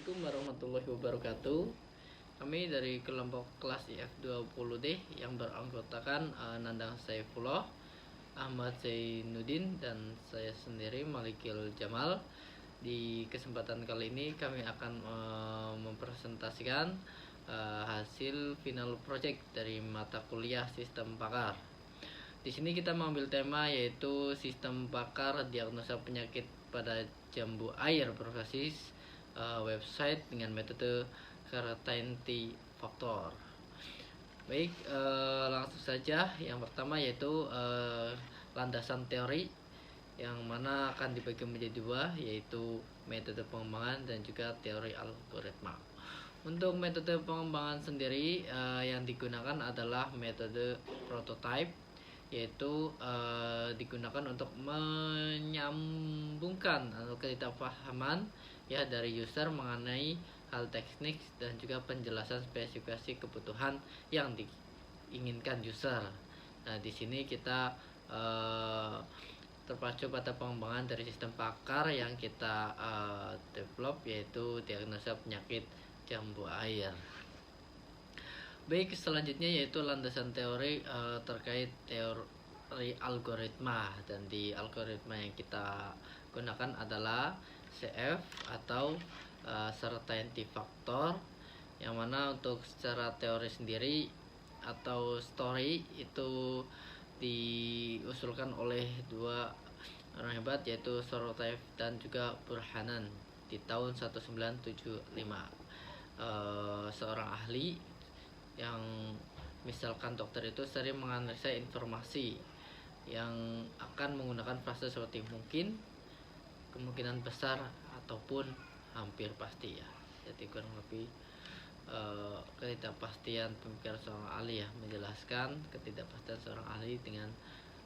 Assalamualaikum warahmatullahi wabarakatuh. Kami dari kelompok kelas IF20D yang beranggotakan Nandang Saifullah, Ahmad Zainuddin, dan saya sendiri Malikil Jamal. Di kesempatan kali ini kami akan mempresentasikan hasil final project dari mata kuliah Sistem Pakar. Di sini kita mengambil tema yaitu Sistem Pakar Diagnosa Penyakit pada Jambu Air berbasis website dengan metode Certainty Factor. Baik, langsung saja. Yang pertama yaitu landasan teori, yang mana akan dibagi menjadi dua, yaitu metode pengembangan dan juga teori algoritma. Untuk metode pengembangan sendiri yang digunakan adalah metode prototype, yaitu digunakan untuk menyambungkan atau ketidakpahaman ya dari user mengenai hal teknis dan juga penjelasan spesifikasi kebutuhan yang diinginkan user. Nah, di sini kita terpacu pada pengembangan dari sistem pakar yang kita develop, yaitu diagnosa penyakit jambu air. Baik, selanjutnya yaitu landasan teori terkait teori algoritma, dan di algoritma yang kita gunakan adalah CF atau Certainty Factor, yang mana untuk secara teori sendiri atau story itu diusulkan oleh dua orang hebat, yaitu Sorotayev dan juga Burhanan di tahun 1975. Seorang ahli yang misalkan dokter itu sering menganalisa informasi yang akan menggunakan frase seperti mungkin, kemungkinan besar, ataupun hampir pasti ya. Jadi kurang lebih ketidakpastian pemikiran seorang ahli ya, menjelaskan ketidakpastian seorang ahli dengan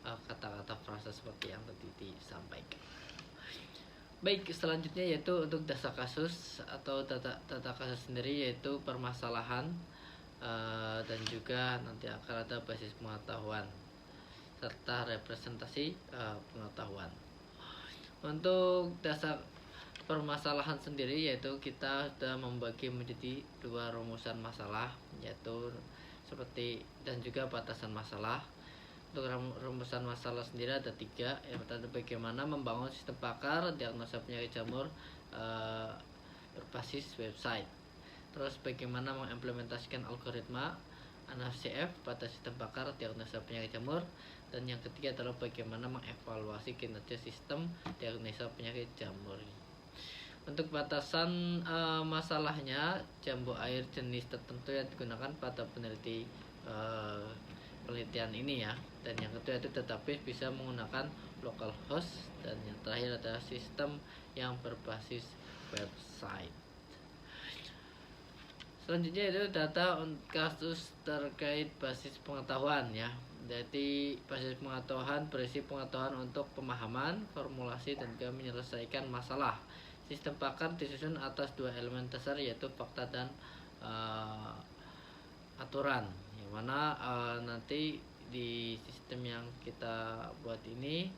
kata-kata frase seperti yang tadi disampaikan. Baik, selanjutnya yaitu untuk data kasus atau data kasus sendiri, yaitu permasalahan dan juga nanti akan ada basis pengetahuan serta representasi pengetahuan. Untuk dasar permasalahan sendiri, yaitu kita sudah membagi menjadi dua rumusan masalah, yaitu seperti dan juga batasan masalah. Untuk rumusan masalah sendiri ada tiga. Yang pertama, bagaimana membangun sistem pakar diagnosa penyakit jamur berbasis website. Terus bagaimana mengimplementasikan algoritma ANAF-CF pada sistem pakar diagnosa penyakit jamur. Dan yang ketiga adalah bagaimana mengevaluasi kinerja sistem diagnosa penyakit jamur. Untuk batasan masalahnya, jambu air jenis tertentu yang digunakan pada penelitian ini ya. Dan yang kedua itu database bisa menggunakan localhost, dan yang terakhir adalah sistem yang berbasis website. Selanjutnya itu data kasus terkait basis pengetahuan ya. Jadi basis pengetahuan berisi pengetahuan untuk pemahaman, formulasi, dan juga menyelesaikan masalah. Sistem pakar disusun atas dua elemen dasar, yaitu fakta dan aturan. Yang mana nanti di sistem yang kita buat ini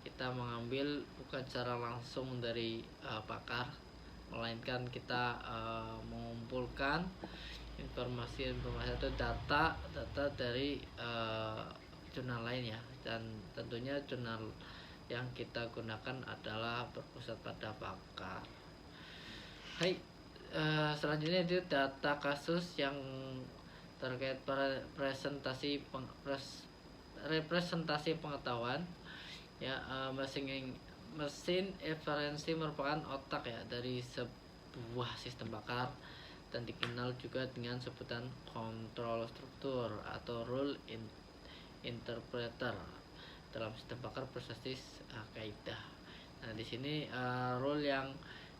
kita mengambil bukan secara langsung dari pakar, melainkan kita mengumpulkan informasi atau data dari jurnal lain ya, dan tentunya jurnal yang kita gunakan adalah berpusat pada pakar. Hai, selanjutnya itu data kasus yang terkait representasi pengetahuan ya. Mesin inferensi merupakan otak ya dari sebuah sistem pakar, dan dikenal juga dengan sebutan kontrol struktur atau rule interpreter dalam sistem pakar berbasis kaidah. Nah, di sini rule yang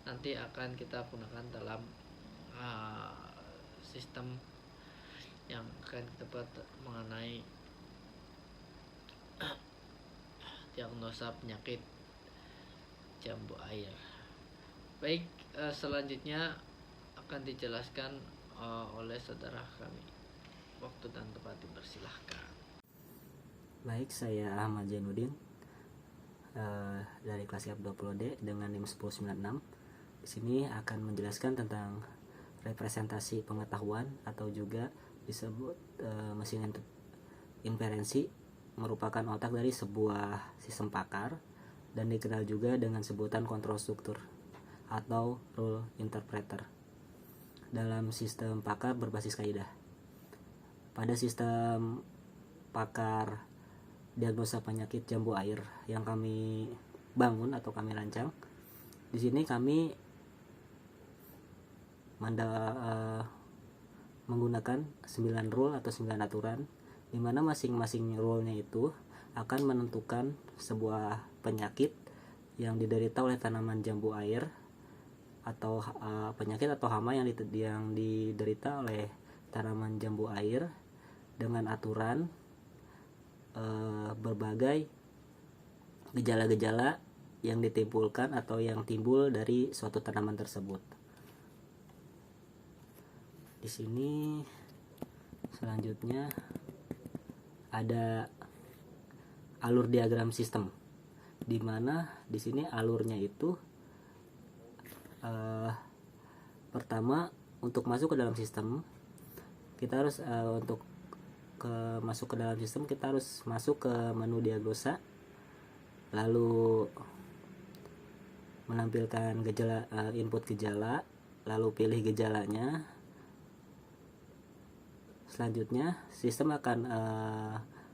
nanti akan kita gunakan dalam sistem yang akan kita buat mengenai diagnosa penyakit jambu air. Baik, selanjutnya akan dijelaskan oleh saudara kami. Waktu dan tempat dipersilahkan. Baik, saya Ahmad Zainuddin dari kelas IF20D dengan NIM 1096. Di sini akan menjelaskan tentang representasi pengetahuan atau juga disebut mesin inferensi, merupakan otak dari sebuah sistem pakar dan dikenal juga dengan sebutan kontrol struktur atau rule interpreter dalam sistem pakar berbasis kaidah. Pada sistem pakar diagnosa penyakit jambu air yang kami bangun atau kami rancang, di sini kami menggunakan 9 rule atau 9 aturan, di mana masing-masing rule-nya itu akan menentukan sebuah penyakit yang diderita oleh tanaman jambu air atau penyakit atau hama yang diderita oleh tanaman jambu air dengan aturan berbagai gejala-gejala yang ditimbulkan atau yang timbul dari suatu tanaman tersebut. Di sini selanjutnya ada alur diagram sistem, di mana di sini alurnya itu pertama untuk masuk ke dalam sistem kita harus masuk ke dalam sistem kita harus masuk ke menu diagnosa, lalu menampilkan gejala, input gejala, lalu pilih gejalanya. Selanjutnya sistem akan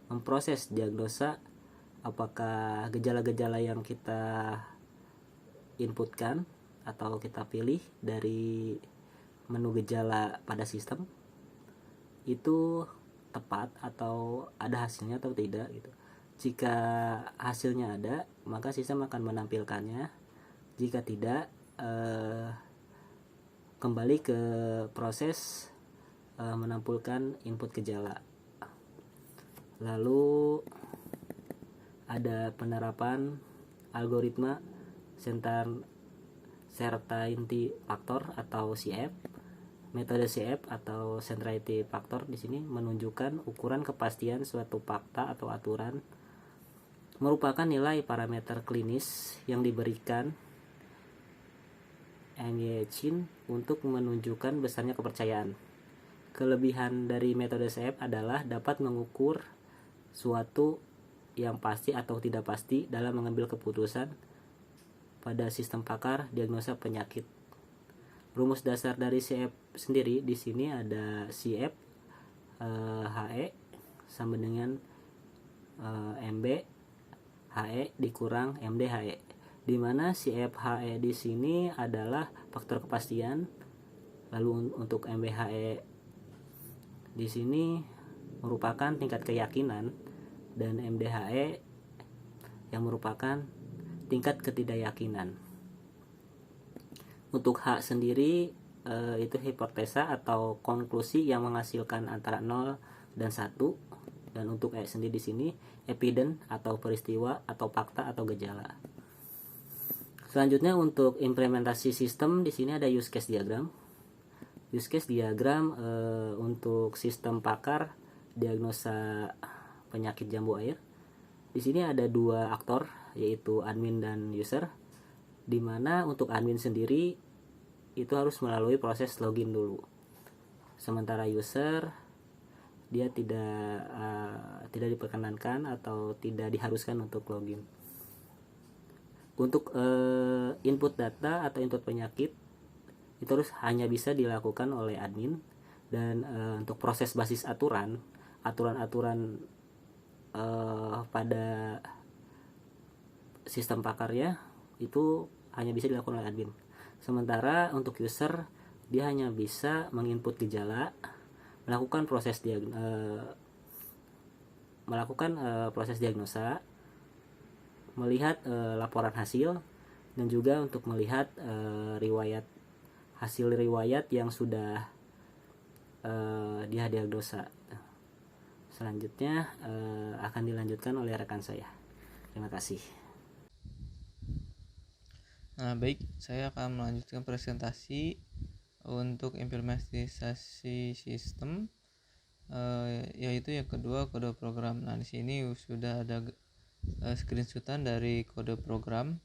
memproses diagnosa apakah gejala-gejala yang kita inputkan atau kita pilih dari menu gejala pada sistem itu tepat atau ada hasilnya atau tidak gitu. Jika hasilnya ada, maka sistem akan menampilkannya. Jika tidak, kembali ke proses menampilkan input gejala. Lalu ada penerapan algoritma certainty factor atau CF. Metode CF atau certainty factor di sini menunjukkan ukuran kepastian suatu fakta atau aturan, merupakan nilai parameter klinis yang diberikan engine untuk menunjukkan besarnya kepercayaan. Kelebihan dari metode CF adalah dapat mengukur suatu yang pasti atau tidak pasti dalam mengambil keputusan pada sistem pakar diagnosa penyakit. Rumus dasar dari CF sendiri di sini ada CF HE sama dengan MB HE dikurang MD HE, di mana CF HE di sini adalah faktor kepastian. Lalu untuk MB HE di sini merupakan tingkat keyakinan dan MDHE yang merupakan tingkat ketidakyakinan. Untuk H sendiri itu hipotesa atau konklusi yang menghasilkan antara 0 dan 1, dan untuk E sendiri di sini evidence atau peristiwa atau fakta atau gejala. Selanjutnya untuk implementasi sistem di sini ada use case diagram. Use case diagram untuk sistem pakar diagnosa penyakit jambu air. Di sini ada dua aktor, yaitu admin dan user, di mana untuk admin sendiri itu harus melalui proses login dulu. Sementara user dia tidak diperkenankan atau tidak diharuskan untuk login. Untuk input data atau input penyakit itu harus hanya bisa dilakukan oleh admin, dan untuk proses basis aturan pada sistem pakarnya itu hanya bisa dilakukan oleh admin. Sementara untuk user dia hanya bisa menginput gejala, melakukan proses diagnosa, melihat laporan hasil, dan juga untuk melihat hasil riwayat yang sudah dia diagnosa. Selanjutnya akan dilanjutkan oleh rekan saya. Terima kasih. Nah, baik, saya akan melanjutkan presentasi untuk implementasi sistem, yaitu yang kedua, kode program. Nah, di sini sudah ada screenshotan dari kode program.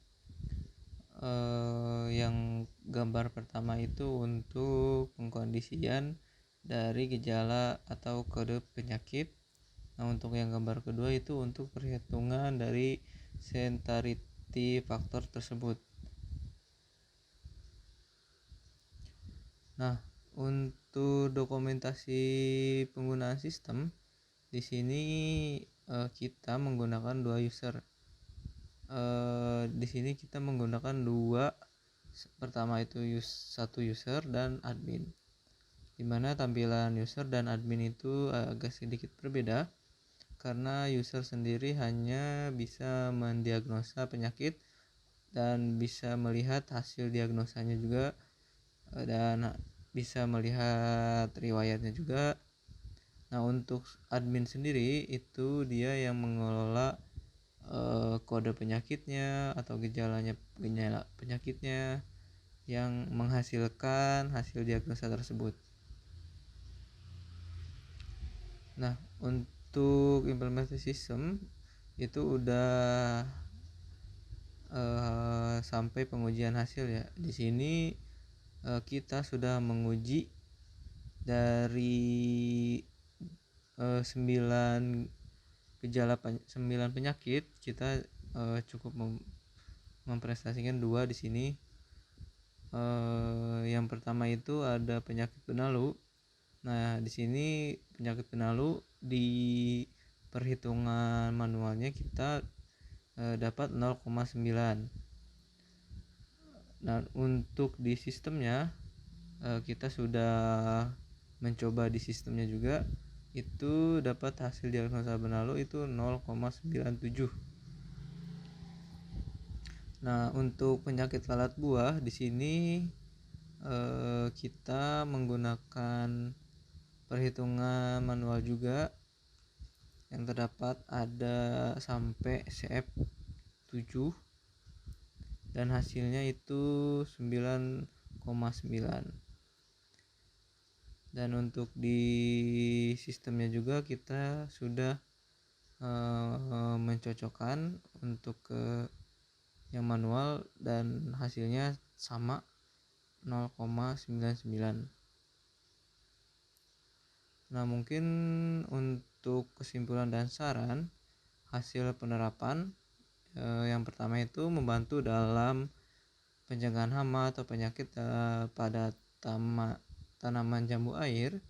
yang gambar pertama itu untuk pengkondisian dari gejala atau kode penyakit. Nah, untuk yang gambar kedua itu untuk perhitungan dari severity faktor tersebut. Nah, untuk dokumentasi penggunaan sistem di sini kita menggunakan dua user. Di sini kita menggunakan dua. Pertama itu satu user dan admin. Dimana tampilan user dan admin itu agak sedikit berbeda karena user sendiri hanya bisa mendiagnosa penyakit dan bisa melihat hasil diagnosanya juga, dan bisa melihat riwayatnya juga. Nah, untuk admin sendiri itu dia yang mengelola kode penyakitnya atau gejala penyakitnya yang menghasilkan hasil diagnosa tersebut. Nah, untuk implementasi sistem itu udah sampai pengujian hasil ya. Di sini kita sudah menguji dari 9 penyakit. Kita cukup memprestasikan 2 di sini. Yang pertama itu ada penyakit benalu. Nah, di sini penyakit benalu di perhitungan manualnya kita dapat 0,9. Nah, untuk di sistemnya kita sudah mencoba di sistemnya juga, itu dapat hasil diagnosa benalu itu 0,97. Nah, untuk penyakit lalat buah di sini kita menggunakan perhitungan manual juga, yang terdapat ada sampai CF7 dan hasilnya itu 9,9. Dan untuk di sistemnya juga kita sudah mencocokkan untuk ke yang manual dan hasilnya sama 0,99. Nah, mungkin untuk kesimpulan dan saran hasil penerapan, yang pertama itu membantu dalam pencegahan hama atau penyakit pada tanaman jambu air.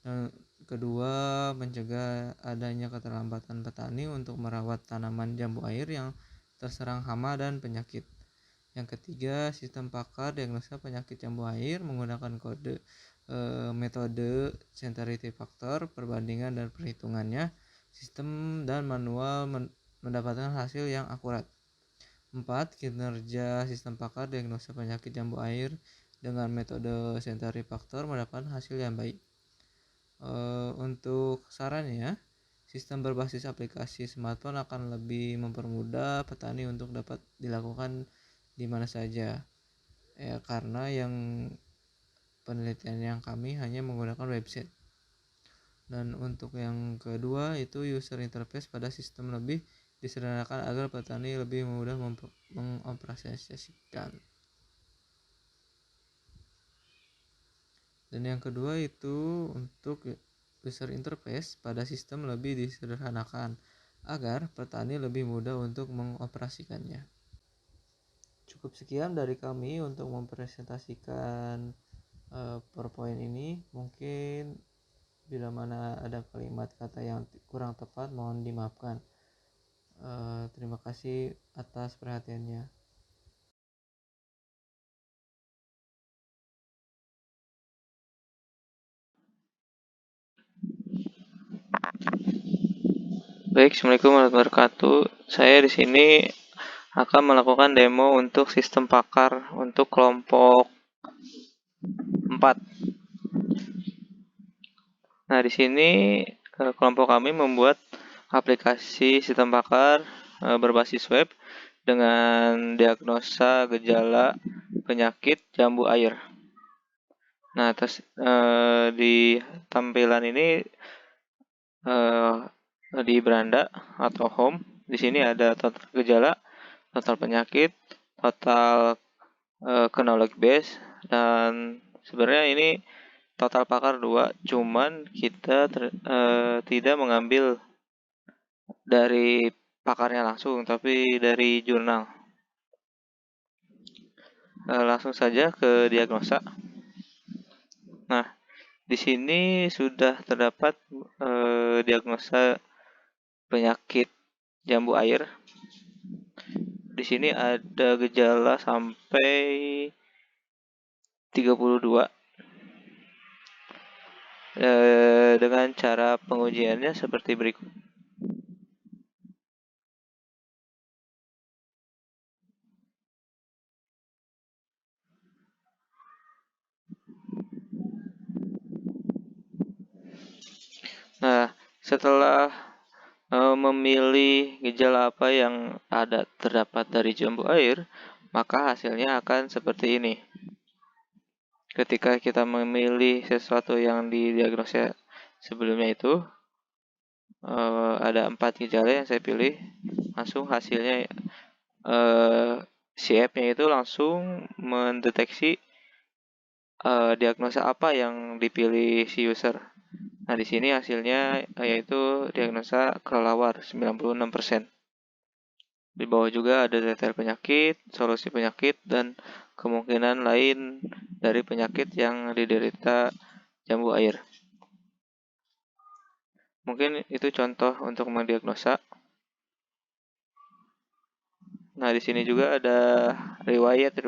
Dan kedua, mencegah adanya keterlambatan petani untuk merawat tanaman jambu air yang terserang hama dan penyakit. Yang ketiga, sistem pakar diagnosa penyakit jambu air menggunakan metode severity factor, perbandingan dan perhitungannya. Sistem dan manual mendapatkan hasil yang akurat. 4. Kinerja sistem pakar diagnosa penyakit jambu air dengan metode severity factor mendapatkan hasil yang baik. Untuk sarannya, sistem berbasis aplikasi smartphone akan lebih mempermudah petani untuk dapat dilakukan di mana saja, ya, karena yang penelitian yang kami hanya menggunakan website. Dan untuk yang kedua itu user interface pada sistem lebih disederhanakan agar petani lebih mudah mengoperasikan. Dan yang kedua itu untuk user interface pada sistem lebih disederhanakan agar petani lebih mudah untuk mengoperasikannya. Cukup sekian dari kami untuk mempresentasikan PowerPoint ini. Mungkin bila mana ada kalimat kata yang kurang tepat mohon dimaafkan. Terima kasih atas perhatiannya. Baik, Assalamualaikum warahmatullahi wabarakatuh. Saya di sini akan melakukan demo untuk sistem pakar untuk kelompok 4. Nah, di sini kelompok kami membuat aplikasi sistem pakar berbasis web dengan diagnosa gejala penyakit jambu air. Nah, terus di tampilan ini di beranda atau home, di sini ada total gejala, total penyakit, total knowledge base, dan sebenarnya ini total pakar 2, cuman kita tidak mengambil dari pakarnya langsung, tapi dari jurnal. Langsung saja ke diagnosa. Nah, di sini sudah terdapat diagnosa penyakit jambu air. Di sini ada gejala sampai 32. Dengan cara pengujiannya seperti berikut. Nah, setelah memilih gejala apa yang terdapat dari jambu air, maka hasilnya akan seperti ini. Ketika kita memilih sesuatu yang didiagnosa sebelumnya itu, ada 4 gejala yang saya pilih, langsung hasilnya si app-nya itu langsung mendeteksi diagnosa apa yang dipilih si user. Nah, di sini hasilnya yaitu diagnosa kelelawar 96%. Di bawah juga ada detail penyakit, solusi penyakit, dan kemungkinan lain dari penyakit yang diderita jambu air. Mungkin itu contoh untuk mendiagnosa. Nah, di sini juga ada riwayat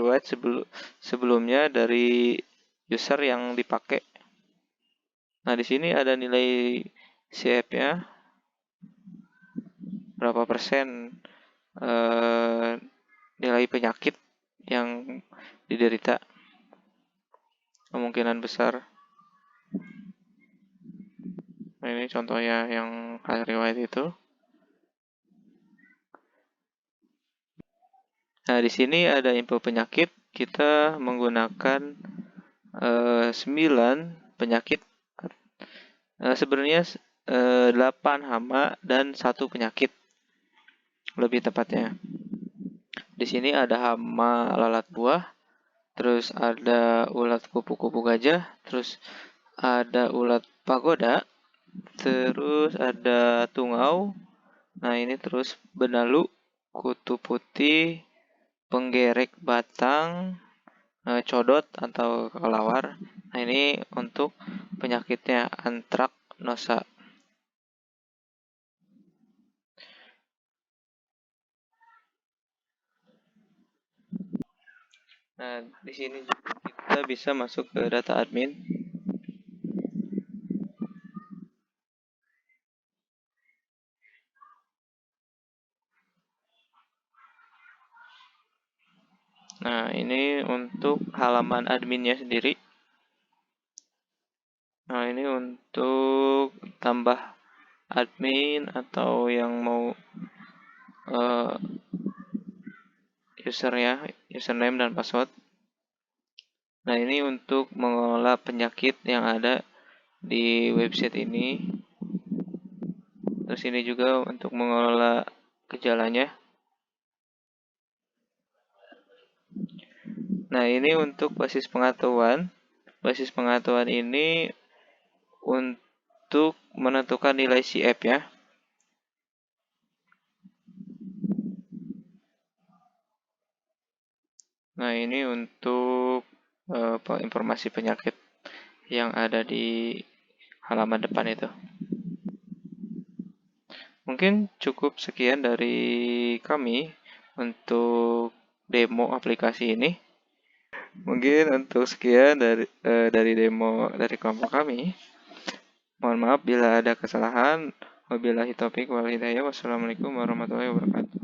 sebelumnya dari user yang dipakai. Nah, di sini ada nilai CF-nya, berapa persen nilai penyakit yang diderita, kemungkinan besar. Nah, ini contohnya yang riwayat itu. Nah, di sini ada info penyakit. Kita menggunakan 9 penyakit. Sebenarnya 8 hama dan 1 penyakit, lebih tepatnya. Di sini ada hama lalat buah, terus ada ulat kupu-kupu gajah, terus ada ulat pagoda, terus ada tungau. Nah, ini terus benalu, kutu putih, penggerek batang, codot atau kelawar. Nah, ini untuk penyakitnya antraknosa. Nah, di sini kita bisa masuk ke data admin. Nah, ini untuk halaman adminnya sendiri. Nah, ini untuk tambah admin atau yang mau usernya, username dan password. Nah, ini untuk mengelola penyakit yang ada di website ini. Terus ini juga untuk mengelola gejalanya. Nah, ini untuk basis pengetahuan. Basis pengetahuan ini untuk menentukan nilai CF ya. Nah, ini untuk informasi penyakit yang ada di halaman depan itu. Mungkin cukup sekian dari kami untuk demo aplikasi ini. Mungkin untuk sekian dari demo dari kelompok kami. Mohon maaf bila ada kesalahan. Wabillahi taufiq wal hidayah. Wassalamualaikum warahmatullahi wabarakatuh.